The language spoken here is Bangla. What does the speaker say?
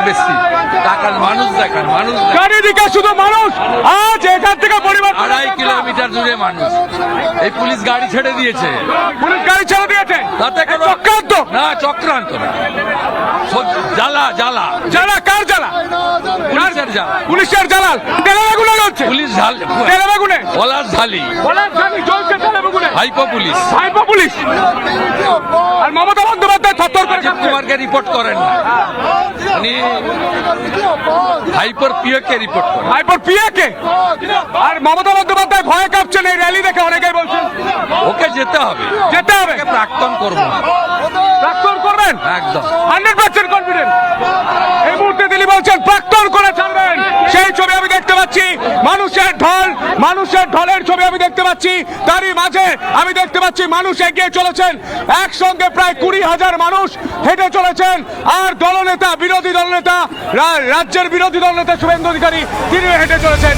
বেশি টাকার মানুষ দেখান, মানুষ চারিদিকে শুধু মানুষ। আজ এখান থেকে পরিবর্তন 2.5 কিলোমিটার দূরে মানুষ। এই পুলিশ গাড়ি ছেড়ে দিয়েছে, পুলিশ গাড়ি ছেড়ে দিয়েছে, তাতে কোনো চক্রান্ত না, চক্রান্ত না, জ্বালা জ্বালা জ্বালা। কার জ্বালা? পুলিশের জ্বালা, পুলিশের জ্বালা। তেলেবাগুনে হচ্ছে পুলিশ ঝাল, তেলেবাগুনে পলাশ ঝালি, চলছে তেলেবাগুনে। ভাইপো পুলিশ, ভাইপো পুলিশ। আর মমতা বন্দ্যোপাধ্যায় থরথর করে রাজীব কুমারকে রিপোর্ট করেন না, উনি ভাইপোর পিওকে রিপোর্ট করেন। ভাইপোর পিয়াকে। আর মমতা বন্দ্যোপাধ্যায় ভয়ে কাঁপছেন এই র্যালি দেখে, অনেকেই বলছেন ওকে যেতে হবে, যেতে হবে। ওকে প্রাক্তন করবো না, প্রাক্তন করবেন একদম 100% কনফিডেন্ট। এই মুহূর্তে তিনি বলছেন প্রাক্তন করে ছাড়বেন। সেই ছবি আমি দেখতে পাচ্ছি, মানুষের ঢল, মানুষের ঢলের ছবি আমি দেখতে পাচ্ছি। তারই মাঝে আমি দেখতে পাচ্ছি মানুষ এগিয়ে চলেছেন, একসঙ্গে প্রায় 20,000 মানুষ হেঁটে চলেছেন। আর দলনেতা, বিরোধী দলনেতা, রাজ্যের বিরোধী দলনেতা শুভেন্দু অধিকারী, তিনি হেঁটে চলেছেন।